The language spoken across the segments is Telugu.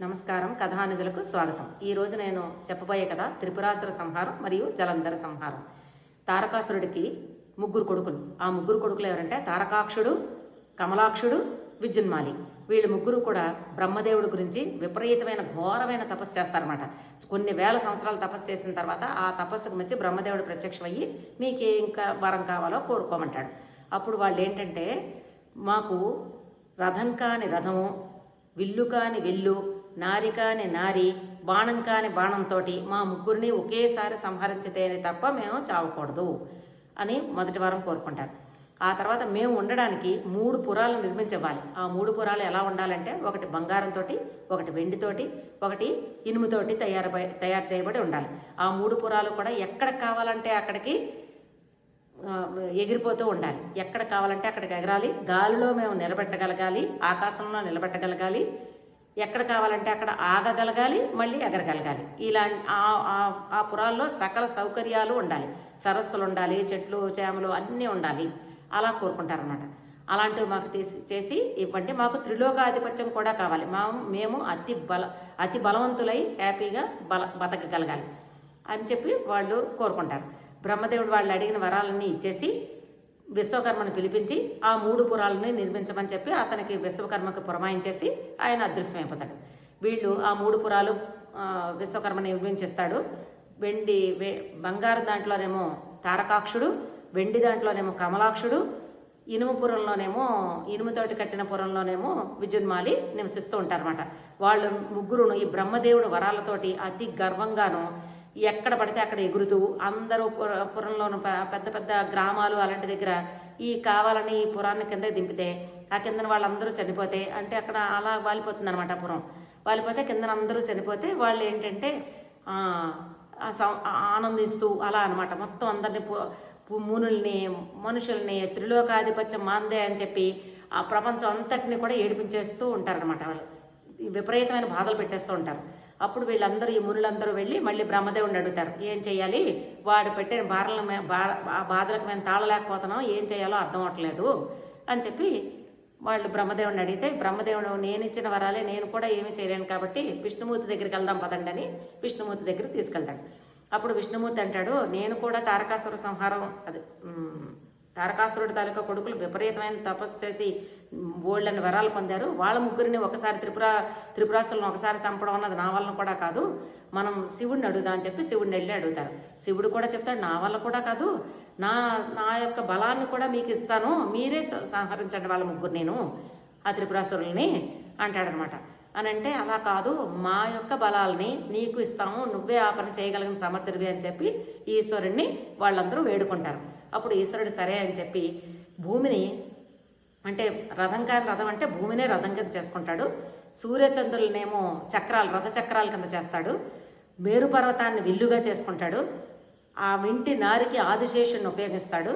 నమస్కారం. కథానిధులకు స్వాగతం. ఈరోజు నేను చెప్పబోయే కథ త్రిపురాసుర సంహారం మరియు జలంధర సంహారం. తారకాసురుడికి ముగ్గురు కొడుకులు. ఆ ముగ్గురు కొడుకులు ఎవరంటే తారకాక్షుడు, కమలాక్షుడు, విద్యున్మాలి. వీళ్ళు ముగ్గురు కూడా బ్రహ్మదేవుడి గురించి విపరీతమైన ఘోరమైన తపస్సు చేస్తారన్నమాట. కొన్ని వేల సంవత్సరాలు తపస్సు చేసిన తర్వాత ఆ తపస్సుకు మెచ్చి బ్రహ్మదేవుడు ప్రత్యక్షమయ్యి మీకు ఇంకా వరం కావాలో కోరుకోమంటాడు. అప్పుడు వాళ్ళు ఏంటంటే, మాకు రథం కాని రథము, విల్లు కాని విల్లు, నారి కాని నారి, బాణం కాని బాణంతో మా ముగ్గురిని ఒకేసారి సంహరించితేనే తప్ప మేము చావకూడదు అని మొదటి వారం కోరుకుంటారు. ఆ తర్వాత మేము ఉండడానికి 3 పురాలు నిర్మించవాలి. ఆ 3 పురాలు ఎలా ఉండాలంటే, ఒకటి బంగారంతో, ఒకటి వెండితోటి, ఒకటి ఇనుముతోటి తయారు చేయబడి ఉండాలి. ఆ 3 పురాలు కూడా ఎక్కడ కావాలంటే అక్కడికి ఎగిరిపోతూ ఉండాలి. ఎక్కడ కావాలంటే అక్కడికి ఎగరాలి. గాలిలో మేము నిలబెట్టగలగాలి, ఆకాశంలో నిలబెట్టగలగాలి, ఎక్కడ కావాలంటే అక్కడ ఆగగలగాలి, మళ్ళీ ఎగరగలగాలి. ఇలా ఆ పురాల్లో సకల సౌకర్యాలు ఉండాలి. సరస్సులు ఉండాలి, చెట్లు చేమలు అన్నీ ఉండాలి. అలా కోరుకుంటారన్నమాట. అలాంటివి మాకు చేసి ఇవ్వండి. మాకు త్రిలోకాధిపత్యం కూడా కావాలి. మేము అతి బలవంతులై హ్యాపీగా బతకగలగాలి అని చెప్పి వాళ్ళు కోరుకుంటారు. బ్రహ్మదేవుడు వాళ్ళు అడిగిన వరాలన్నీ ఇచ్చేసి విశ్వకర్మను పిలిపించి ఆ 3 పురాలని నిర్మించమని చెప్పి అతనికి విశ్వకర్మకు పురమాయించేసి ఆయన అదృశ్యమైపోతాడు. వీళ్ళు ఆ 3 పురాలు విశ్వకర్మ నిర్మించేస్తాడు. బంగారు దాంట్లోనేమో తారకాక్షుడు, వెండి దాంట్లోనేమో కమలాక్షుడు, ఇనుముతోటి కట్టిన పురంలోనేమో విద్యున్మాలి నివసిస్తూ ఉంటారన్నమాట. వాళ్ళు ముగ్గురును ఈ బ్రహ్మదేవుడు వరాలతోటి అతి గర్వంగాను ఎక్కడ పడితే అక్కడ ఎగురుతూ అందరూ పురంలోను పెద్ద పెద్ద గ్రామాలు అలాంటి దగ్గర కావాలని ఈ పురాన్ని కింద దింపితే ఆ కిందన వాళ్ళందరూ చనిపోతే, అంటే అక్కడ అలా వాలిపోతుంది అనమాట. పురం వాలిపోతే కిందన అందరూ చనిపోతే వాళ్ళు ఏంటంటే ఆనందిస్తూ అలా అనమాట మొత్తం అందరినీ మునుల్ని మనుషుల్ని త్రిలోకాధిపత్యం మాందే అని చెప్పి ఆ ప్రపంచం అంతటిని కూడా ఏడిపించేస్తూ ఉంటారనమాట. వాళ్ళు విపరీతమైన బాధలు పెట్టేస్తూ ఉంటారు. అప్పుడు వీళ్ళందరూ ఈ మునులందరూ వెళ్ళి మళ్ళీ బ్రహ్మదేవుడిని అడుగుతారు, ఏం చేయాలి, వాడు పెట్టిన బాధలకు మేము తాళలేకపోతున్నాం, ఏం చేయాలో అర్థం అవ్వట్లేదు అని చెప్పి వాళ్ళు బ్రహ్మదేవుడిని అడిగితే, బ్రహ్మదేవుడు నేను ఇచ్చిన వరాలే, నేను కూడా ఏమీ చేయలేను కాబట్టి విష్ణుమూర్తి దగ్గరికి వెళ్దాం పదండి అని విష్ణుమూర్తి దగ్గరికి తీసుకెళ్తాడు. అప్పుడు విష్ణుమూర్తి అంటాడు, నేను కూడా తారకాసుర సంహారం తారకాసురుడి తాలూకా కొడుకులు విపరీతమైన తపస్సు చేసి బోల్డని వరాలు పొందారు. వాళ్ళ ముగ్గురిని ఒకసారి త్రిపురాసులను ఒకసారి చంపడం అన్నది నా వల్ల కూడా కాదు, మనం శివుడిని అడుగుదాం అని చెప్పి శివుడిని వెళ్ళి అడుగుతారు. శివుడు కూడా చెప్తాడు, నా వల్ల కూడా కాదు, నా యొక్క బలాన్ని కూడా మీకు ఇస్తాను, మీరే సంహరించండి వాళ్ళ ముగ్గురు నేను ఆ త్రిపురాసురుల్ని అంటాడనమాట. అని అంటే, అలా కాదు, మా యొక్క బలాల్ని నీకు ఇస్తాము, నువ్వే ఆ పని చేయగలిగిన సమర్థుడివి అని చెప్పి ఈశ్వరుణ్ణి వాళ్ళందరూ వేడుకుంటారు. అప్పుడు ఈశ్వరుడు సరే అని చెప్పి భూమిని, అంటే రథం కాని రథం అంటే భూమినే రథం కింద చేసుకుంటాడు. సూర్యచంద్రులనేమో రథ చక్రాల కింద చేస్తాడు. మేరు పర్వతాన్ని విల్లుగా చేసుకుంటాడు. ఆ వింటి నారికి ఆదిశేషుని ఉపయోగిస్తాడు.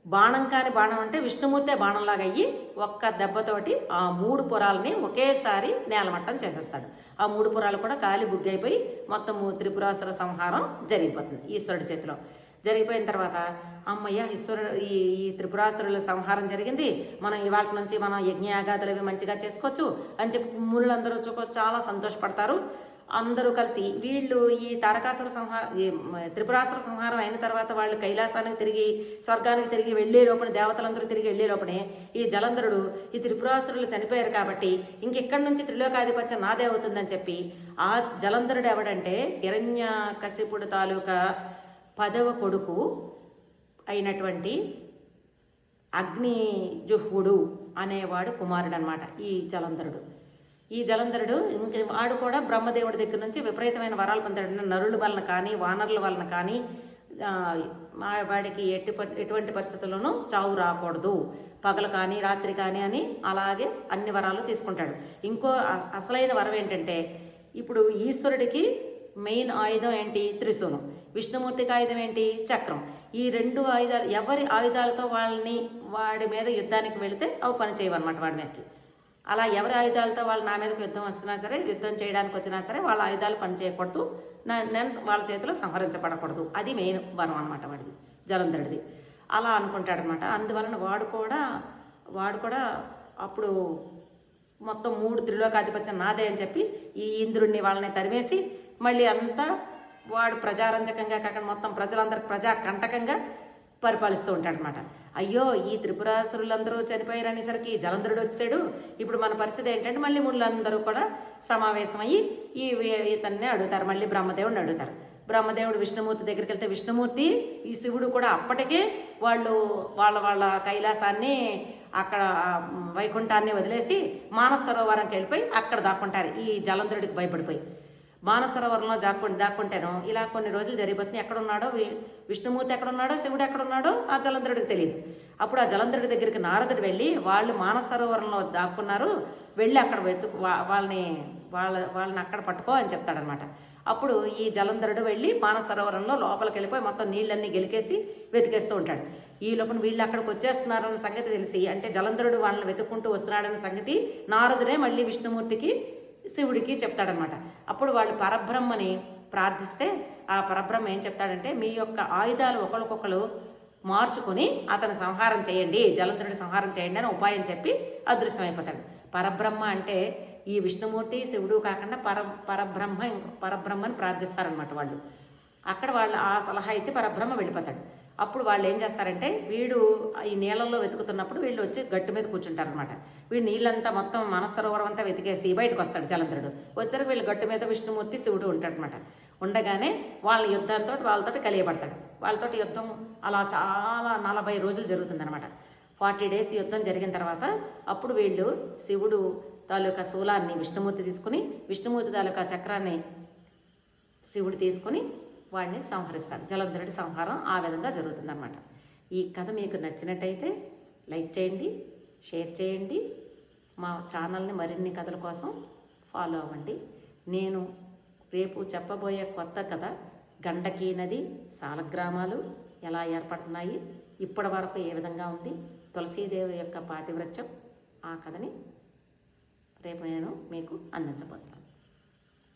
బాణం కాని బాణం అంటే విష్ణుమూర్తే బాణంలాగా అయ్యి ఒక్క దెబ్బతోటి ఆ 3 పురాలని ఒకేసారి నేలమట్టం చేసేస్తాడు. ఆ 3 పురాలు కూడా కాలి బుగ్గైపోయి మొత్తం త్రిపురాసుర సంహారం జరిగిపోతుంది ఈశ్వరుడి చేతిలో. జరిగిపోయిన తర్వాత అమ్మయ్య, ఈ త్రిపురాసురుల సంహారం జరిగింది, మనం ఇవాళ నుంచి మనం యజ్ఞయాగాదులు అవి మంచిగా చేసుకోవచ్చు అని చెప్పి మునులందరూ చాలా సంతోషపడతారు. అందరూ కలిసి వీళ్ళు ఈ త్రిపురాసుర సంహారం అయిన తర్వాత వాళ్ళు కైలాసానికి తిరిగి స్వర్గానికి తిరిగి వెళ్ళే లోపల, దేవతలందరూ తిరిగి వెళ్ళే లోపలే ఈ జలంధరుడు ఈ త్రిపురాసురులు చనిపోయారు కాబట్టి ఇంకెక్కడి నుంచి త్రిలోకాధిపత్యం నాదే అవుతుందని చెప్పి ఆ జలంధరుడు ఎవడంటే హిరణ్యకశిపుడు తాలూకా 10వ కొడుకు అయినటువంటి అగ్నిజుహ్వుడు అనేవాడు కుమారుడు అనమాట ఈ జలంధరుడు ఇంక వాడు కూడా బ్రహ్మదేవుడి దగ్గర నుంచి విపరీతమైన వరాలు పొందాడు. నరుల వలన కానీ వానరుల వలన కానీ వాడికి ఎటువంటి పరిస్థితుల్లోనూ చావు రాకూడదు, పగలు కానీ రాత్రి కానీ అని అలాగే అన్ని వరాలు తీసుకుంటాడు. ఇంకో అసలైన వరం ఏంటంటే, ఇప్పుడు ఈశ్వరుడికి మెయిన్ ఆయుధం ఏంటి, త్రిశూలం. విష్ణుమూర్తికి ఆయుధం ఏంటి, చక్రం. ఈ 2 ఆయుధాలు ఎవరి ఆయుధాలతో వాడి మీద యుద్ధానికి వెళితే అవి పని చేయవన్నమాట వాడి మీదకి. అలా ఎవరి ఆయుధాలతో వాళ్ళు నా మీదకి యుద్ధం వస్తున్నా సరే, యుద్ధం చేయడానికి వచ్చినా సరే వాళ్ళ ఆయుధాలు పని చేయకూడదు, నేను వాళ్ళ చేతిలో సంహరించబడకూడదు. అది మెయిన్ వరం అనమాట వాడిది, జలంధరుడిది. అలా అనుకుంటాడనమాట. అందువలన వాడు కూడా అప్పుడు మొత్తం 3 త్రిలోకాధిపత్యం నాదే అని చెప్పి ఈ ఇంద్రుడిని వాళ్ళని తరిమేసి మళ్ళీ అంతా వాడు ప్రజారంజకంగా కాకుండా మొత్తం ప్రజలందరికి ప్రజా కంటకంగా పరిపాలిస్తూ ఉంటాడనమాట. అయ్యో ఈ త్రిపురాసురులందరూ చనిపోయారనేసరికి జలంధరుడు వచ్చాడు, ఇప్పుడు మన పరిస్థితి ఏంటంటే మళ్ళీ ముళ్ళందరూ కూడా సమావేశమయ్యి ఇతన్ని అడుగుతారు, మళ్ళీ బ్రహ్మదేవుడిని అడుగుతారు. బ్రహ్మదేవుడు విష్ణుమూర్తి దగ్గరికి వెళ్తే విష్ణుమూర్తి ఈ శివుడు కూడా అప్పటికే వాళ్ళు వాళ్ళ కైలాసాన్ని అక్కడ వైకుంఠాన్ని వదిలేసి మానస సరోవరంకి వెళ్ళిపోయి అక్కడ దాక్కుంటారు ఈ జలంధరుడికి భయపడిపోయి. మానస సరోవరంలో దాక్కుంటాను ఇలా కొన్ని రోజులు జరిగిపోతుంది. ఎక్కడున్నాడో విష్ణుమూర్తి ఎక్కడున్నాడో శివుడు ఎక్కడున్నాడో ఆ జలంధరుడికి తెలియదు. అప్పుడు ఆ జలంధరుడి దగ్గరికి నారదుడు వెళ్ళి వాళ్ళు మానస సరోవరంలో దాక్కున్నారు, వెళ్ళి అక్కడ వాళ్ళని అక్కడ పట్టుకో అని చెప్తాడనమాట. అప్పుడు ఈ జలంధరుడు వెళ్ళి మానస సరోవరంలో లోపలికి వెళ్ళిపోయి మొత్తం నీళ్ళన్నీ గెలికేసి వెతికేస్తూ ఉంటాడు. ఈ లోపల వీళ్ళు అక్కడికి వచ్చేస్తున్నారన్న సంగతి తెలిసి, అంటే జలంధరుడు వాళ్ళని వెతుక్కుంటూ వస్తున్నాడన్న సంగతి నారదుడే మళ్ళీ విష్ణుమూర్తికి శివుడికి చెప్తాడనమాట. అప్పుడు వాళ్ళు పరబ్రహ్మని ప్రార్థిస్తే ఆ పరబ్రహ్మ ఏం చెప్తాడంటే, మీ యొక్క ఆయుధాలు ఒకరికొకరు మార్చుకొని అతను సంహారం చేయండి, జలంధరుడి సంహారం చేయండి అని ఉపాయం చెప్పి అదృశ్యమైపోతాడు. పరబ్రహ్మ అంటే ఈ విష్ణుమూర్తి శివుడు కాకుండా పరబ్రహ్మని ప్రార్థిస్తారనమాట వాళ్ళు. అక్కడ వాళ్ళు ఆ సలహా ఇచ్చి పరబ్రహ్మ వెళ్ళిపోతాడు. అప్పుడు వాళ్ళు ఏం చేస్తారంటే, వీడు ఈ నీళ్ళల్లో వెతుకుతున్నప్పుడు వీళ్ళు వచ్చి గట్టు మీద కూర్చుంటారనమాట. వీడు నీళ్ళంతా మొత్తం మనసరోవరం అంతా వెతికేసి బయటకు వస్తాడు జలంధరుడు. వచ్చేసరికి వీళ్ళు గట్టు మీద విష్ణుమూర్తి శివుడు ఉంటాడనమాట. ఉండగానే వాళ్ళ యుద్ధంతో వాళ్ళతోటి కలియబడతాడు. వాళ్ళతోటి యుద్ధం అలా చాలా 40 రోజులు జరుగుతుందనమాట. 40 days యుద్ధం జరిగిన తర్వాత అప్పుడు వీళ్ళు శివుడు తాలూకా శూలాన్ని విష్ణుమూర్తి తీసుకుని, విష్ణుమూర్తి తాలూకా చక్రాన్ని శివుడు తీసుకుని వాడిని సంహరిస్తారు. జలంధరుడి సంహారం ఆ విధంగా జరుగుతుందన్నమాట. ఈ కథ మీకు నచ్చినట్టయితే లైక్ చేయండి, షేర్ చేయండి. మా ఛానల్ని మరిన్ని కథల కోసం ఫాలో అవ్వండి. నేను రేపు చెప్పబోయే కొత్త కథ గండకీ నది, సాలగ్రామాలు ఎలా ఏర్పడుతున్నాయి, ఇప్పటి వరకు ఏ విధంగా ఉంది, తులసీదేవి యొక్క పాతివ్రత్యం, ఆ కథని రేపు నేను మీకు అందించబోతున్నాను.